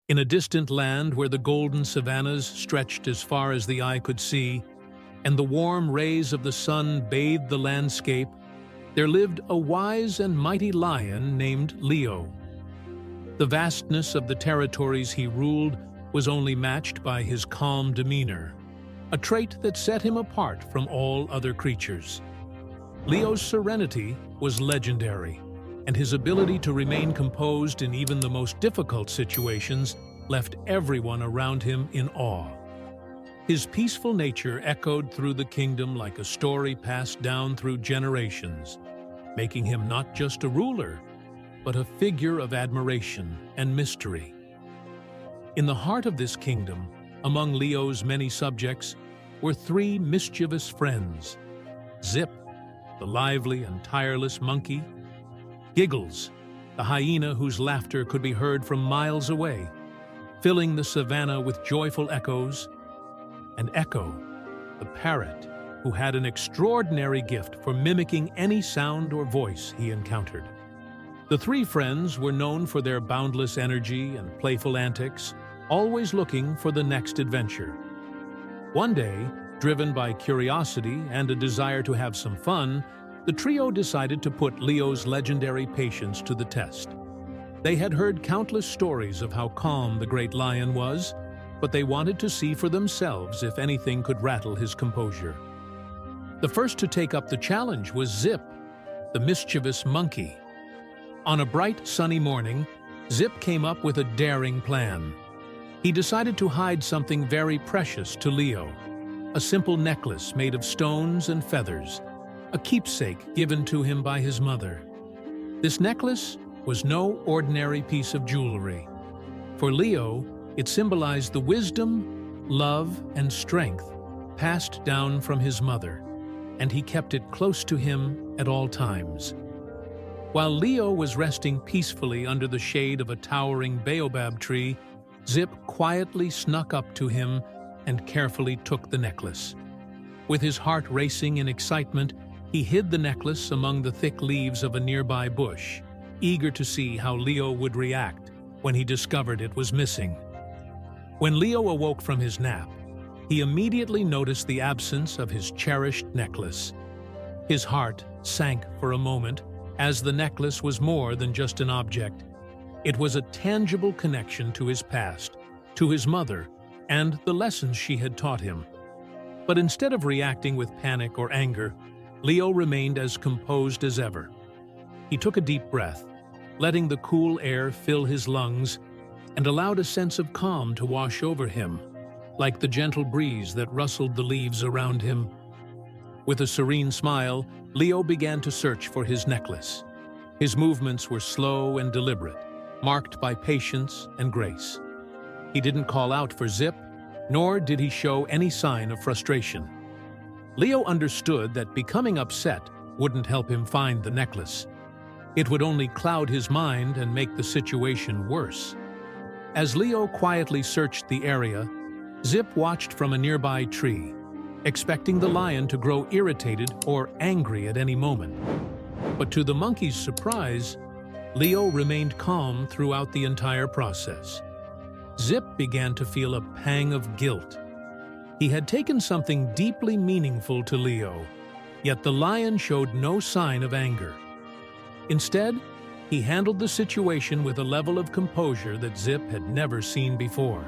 In a distant land where the golden savannas stretched as far as the eye could see, and the warm rays of the sun bathed the landscape, there lived a wise and mighty lion named Leo. The vastness of the territories he ruled was only matched by his calm demeanor, a trait that set him apart from all other creatures. Leo's serenity was legendary, and his ability to remain composed in even the most difficult situations left everyone around him in awe. His peaceful nature echoed through the kingdom like a story passed down through generations, making him not just a ruler, but a figure of admiration and mystery. In the heart of this kingdom, among Leo's many subjects, were three mischievous friends: Zip, the lively and tireless monkey; Giggles, the hyena whose laughter could be heard from miles away, filling the savannah with joyful echoes; and Echo, the parrot, who had an extraordinary gift for mimicking any sound or voice he encountered. The three friends were known for their boundless energy and playful antics, always looking for the next adventure. One day, driven by curiosity and a desire to have some fun, the trio decided to put Leo's legendary patience to the test. They had heard countless stories of how calm the great lion was, but they wanted to see for themselves if anything could rattle his composure. The first to take up the challenge was Zip, the mischievous monkey. On a bright, sunny morning, Zip came up with a daring plan. He decided to hide something very precious to Leo, a simple necklace made of stones and feathers, a keepsake given to him by his mother. This necklace was no ordinary piece of jewelry. For Leo, it symbolized the wisdom, love, and strength passed down from his mother, and he kept it close to him at all times. While Leo was resting peacefully under the shade of a towering baobab tree, Zip quietly snuck up to him and carefully took the necklace. With his heart racing in excitement, he hid the necklace among the thick leaves of a nearby bush, eager to see how Leo would react when he discovered it was missing. When Leo awoke from his nap, he immediately noticed the absence of his cherished necklace. His heart sank for a moment, as the necklace was more than just an object. It was a tangible connection to his past, to his mother, and the lessons she had taught him. But instead of reacting with panic or anger, Leo remained as composed as ever. He took a deep breath, letting the cool air fill his lungs, and allowed a sense of calm to wash over him, like the gentle breeze that rustled the leaves around him. With a serene smile, Leo began to search for his necklace. His movements were slow and deliberate, marked by patience and grace. He didn't call out for Zip, nor did he show any sign of frustration. Leo understood that becoming upset wouldn't help him find the necklace. It would only cloud his mind and make the situation worse. As Leo quietly searched the area, Zip watched from a nearby tree, expecting the lion to grow irritated or angry at any moment. But to the monkey's surprise, Leo remained calm throughout the entire process. Zip began to feel a pang of guilt. He had taken something deeply meaningful to Leo, yet the lion showed no sign of anger. Instead, he handled the situation with a level of composure that Zip had never seen before.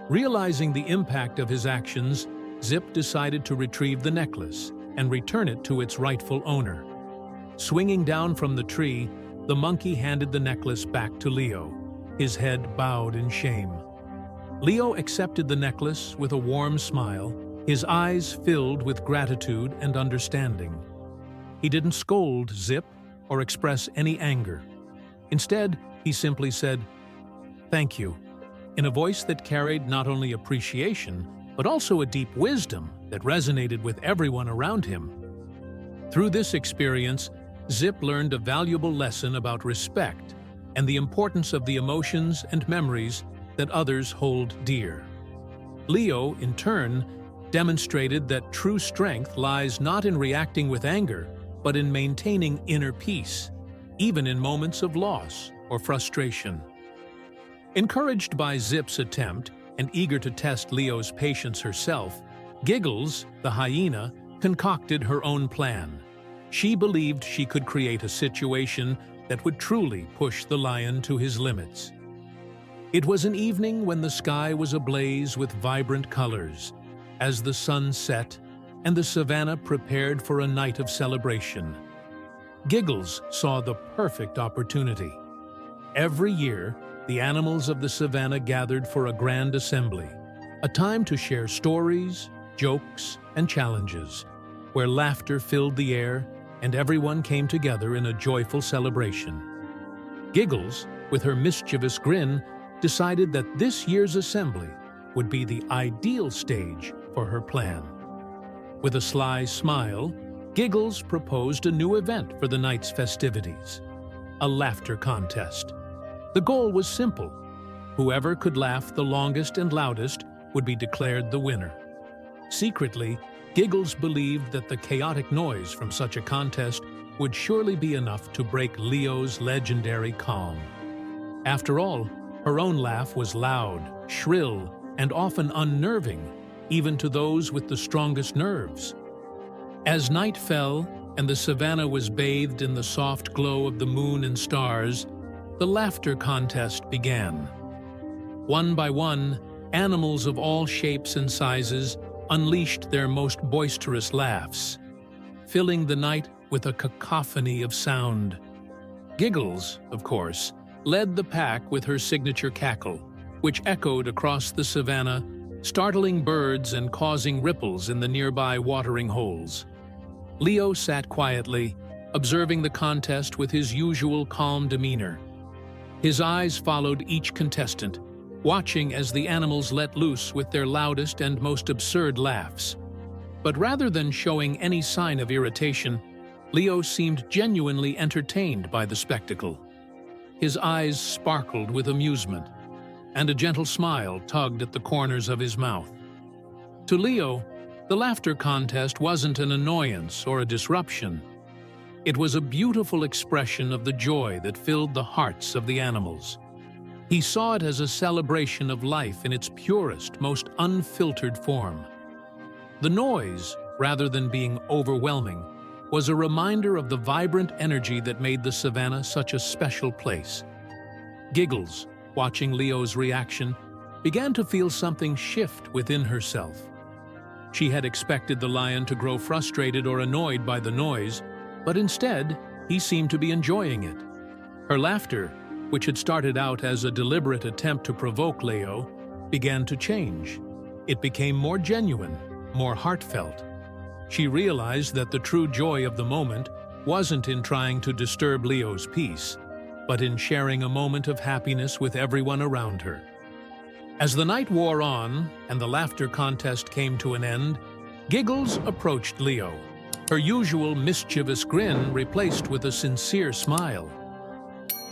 Realizing the impact of his actions, Zip decided to retrieve the necklace and return it to its rightful owner. Swinging down from the tree, the monkey handed the necklace back to Leo, his head bowed in shame. Leo accepted the necklace with a warm smile, his eyes filled with gratitude and understanding. He didn't scold Zip or express any anger. Instead, he simply said, "Thank you," in a voice that carried not only appreciation, but also a deep wisdom that resonated with everyone around him. Through this experience, Zip learned a valuable lesson about respect and the importance of the emotions and memories that others hold dear. Leo, in turn, demonstrated that true strength lies not in reacting with anger, but in maintaining inner peace, even in moments of loss or frustration. Encouraged by Zip's attempt and eager to test Leo's patience herself, Giggles, the hyena, concocted her own plan. She believed she could create a situation that would truly push the lion to his limits. It was an evening when the sky was ablaze with vibrant colors, as the sun set and the savannah prepared for a night of celebration. Giggles saw the perfect opportunity. Every year, the animals of the savannah gathered for a grand assembly, a time to share stories, jokes, and challenges, where laughter filled the air and everyone came together in a joyful celebration. Giggles, with her mischievous grin, decided that this year's assembly would be the ideal stage for her plan. With a sly smile, Giggles proposed a new event for the night's festivities: a laughter contest. The goal was simple. Whoever could laugh the longest and loudest would be declared the winner. Secretly, Giggles believed that the chaotic noise from such a contest would surely be enough to break Leo's legendary calm. After all, her own laugh was loud, shrill, and often unnerving, even to those with the strongest nerves. As night fell and the savannah was bathed in the soft glow of the moon and stars, the laughter contest began. One by one, animals of all shapes and sizes unleashed their most boisterous laughs, filling the night with a cacophony of sound. Giggles, of course, led the pack with her signature cackle, which echoed across the savannah, startling birds and causing ripples in the nearby watering holes. Leo sat quietly, observing the contest with his usual calm demeanor. His eyes followed each contestant, watching as the animals let loose with their loudest and most absurd laughs. But rather than showing any sign of irritation, Leo seemed genuinely entertained by the spectacle. His eyes sparkled with amusement, and a gentle smile tugged at the corners of his mouth. To Leo, the laughter contest wasn't an annoyance or a disruption. It was a beautiful expression of the joy that filled the hearts of the animals. He saw it as a celebration of life in its purest, most unfiltered form. The noise, rather than being overwhelming, was a reminder of the vibrant energy that made the savannah such a special place. Giggles, watching Leo's reaction, began to feel something shift within herself. She had expected the lion to grow frustrated or annoyed by the noise, but instead, he seemed to be enjoying it. Her laughter, which had started out as a deliberate attempt to provoke Leo, began to change. It became more genuine, more heartfelt. She realized that the true joy of the moment wasn't in trying to disturb Leo's peace, but in sharing a moment of happiness with everyone around her. As the night wore on and the laughter contest came to an end, Giggles approached Leo, her usual mischievous grin replaced with a sincere smile.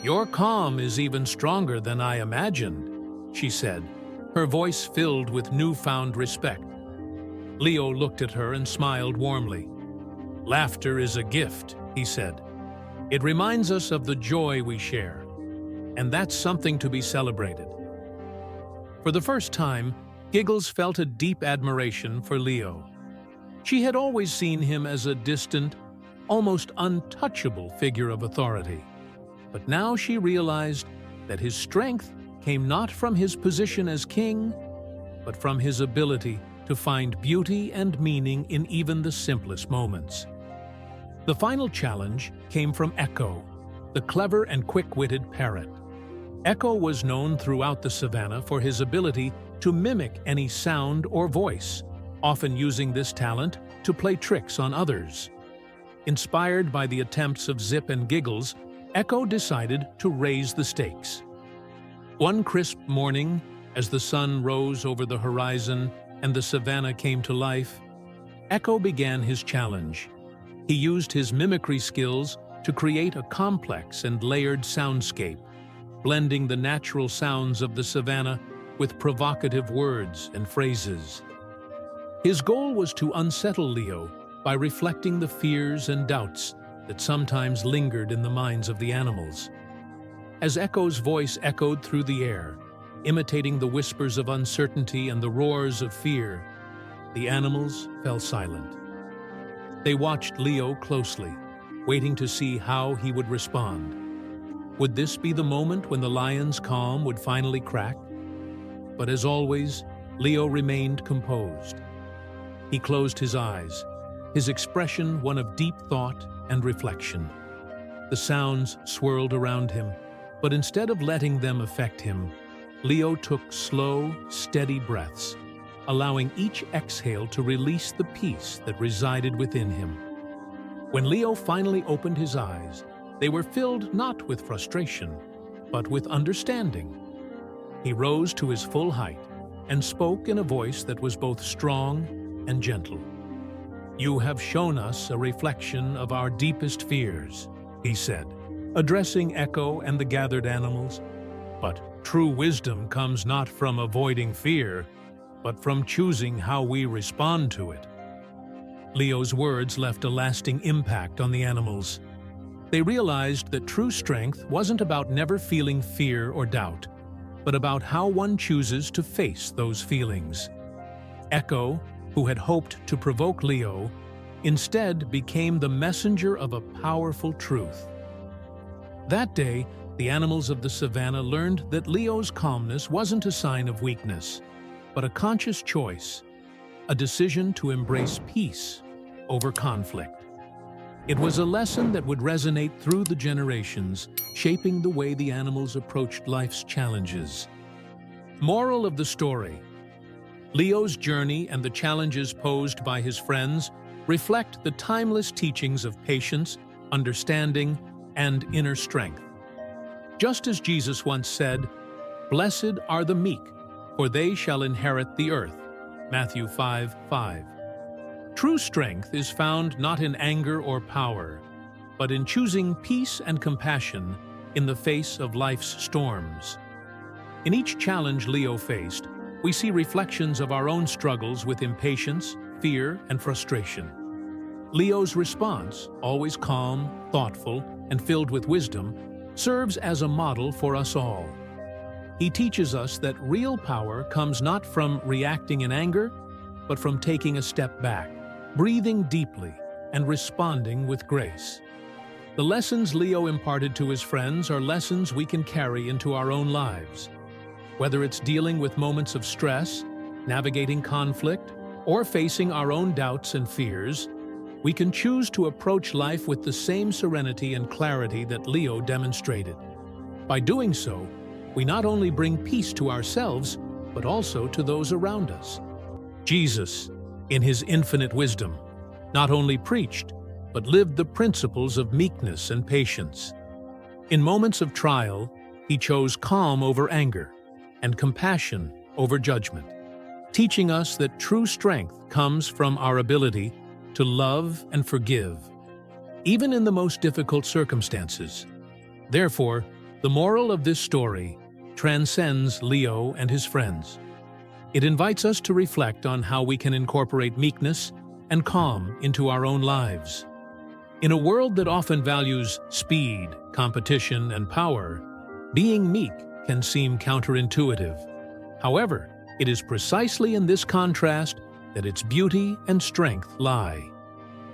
"Your calm is even stronger than I imagined," she said, her voice filled with newfound respect. Leo looked at her and smiled warmly. "Laughter is a gift," he said. "It reminds us of the joy we share, and that's something to be celebrated." For the first time, Giggles felt a deep admiration for Leo. She had always seen him as a distant, almost untouchable figure of authority. But now she realized that his strength came not from his position as king, but from his ability to find beauty and meaning in even the simplest moments. The final challenge came from Echo, the clever and quick-witted parrot. Echo was known throughout the savannah for his ability to mimic any sound or voice, often using this talent to play tricks on others. Inspired by the attempts of Zip and Giggles, Echo decided to raise the stakes. One crisp morning, as the sun rose over the horizon and the savannah came to life, Echo began his challenge. He used his mimicry skills to create a complex and layered soundscape, blending the natural sounds of the savannah with provocative words and phrases. His goal was to unsettle Leo by reflecting the fears and doubts that sometimes lingered in the minds of the animals. As Echo's voice echoed through the air, imitating the whispers of uncertainty and the roars of fear. The animals fell silent. They watched Leo closely, waiting to see how he would respond. Would this be the moment when the lion's calm would finally crack? But as always, Leo remained composed. He closed his eyes, his expression one of deep thought and reflection. The sounds swirled around him, but instead of letting them affect him, Leo took slow, steady breaths, allowing each exhale to release the peace that resided within him. When Leo finally opened his eyes, they were filled not with frustration, but with understanding. He rose to his full height and spoke in a voice that was both strong and gentle. "You have shown us a reflection of our deepest fears," he said, addressing Echo and the gathered animals. "But true wisdom comes not from avoiding fear, but from choosing how we respond to it." Leo's words left a lasting impact on the animals. They realized that true strength wasn't about never feeling fear or doubt, but about how one chooses to face those feelings. Echo, who had hoped to provoke Leo, instead became the messenger of a powerful truth. That day, the animals of the savannah learned that Leo's calmness wasn't a sign of weakness, but a conscious choice, a decision to embrace peace over conflict. It was a lesson that would resonate through the generations, shaping the way the animals approached life's challenges. Moral of the story: Leo's journey and the challenges posed by his friends reflect the timeless teachings of patience, understanding, and inner strength. Just as Jesus once said, "Blessed are the meek, for they shall inherit the earth." Matthew 5:5. True strength is found not in anger or power, but in choosing peace and compassion in the face of life's storms. In each challenge Leo faced, we see reflections of our own struggles with impatience, fear, and frustration. Leo's response, always calm, thoughtful, and filled with wisdom, serves as a model for us all. He teaches us that real power comes not from reacting in anger, but from taking a step back, breathing deeply, and responding with grace. The lessons Leo imparted to his friends are lessons we can carry into our own lives. Whether it's dealing with moments of stress, navigating conflict, or facing our own doubts and fears, we can choose to approach life with the same serenity and clarity that Leo demonstrated. By doing so, we not only bring peace to ourselves, but also to those around us. Jesus, in his infinite wisdom, not only preached, but lived the principles of meekness and patience. In moments of trial, he chose calm over anger and compassion over judgment, teaching us that true strength comes from our ability to love and forgive, even in the most difficult circumstances. Therefore, the moral of this story transcends Leo and his friends. It invites us to reflect on how we can incorporate meekness and calm into our own lives. In a world that often values speed, competition, and power, being meek can seem counterintuitive. However, it is precisely in this contrast that its beauty and strength lie.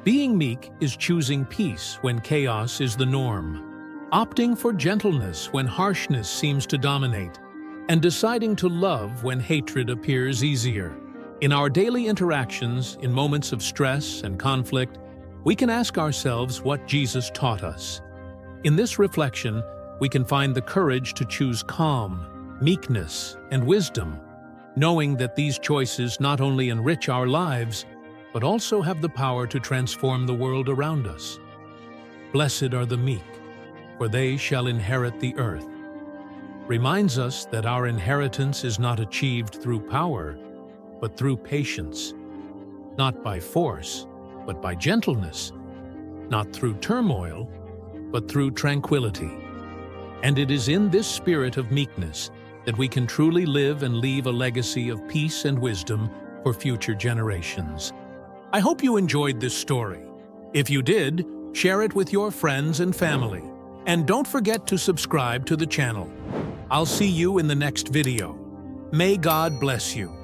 Being meek is choosing peace when chaos is the norm, opting for gentleness when harshness seems to dominate, and deciding to love when hatred appears easier. In our daily interactions, in moments of stress and conflict, we can ask ourselves what Jesus taught us. In this reflection, we can find the courage to choose calm, meekness, and wisdom, knowing that these choices not only enrich our lives, but also have the power to transform the world around us. Blessed are the meek, for they shall inherit the earth. Reminds us that our inheritance is not achieved through power, but through patience, not by force, but by gentleness, not through turmoil, but through tranquility. And it is in this spirit of meekness that we can truly live and leave a legacy of peace and wisdom for future generations. I hope you enjoyed this story. If you did, share it with your friends and family. And don't forget to subscribe to the channel. I'll see you in the next video. May God bless you.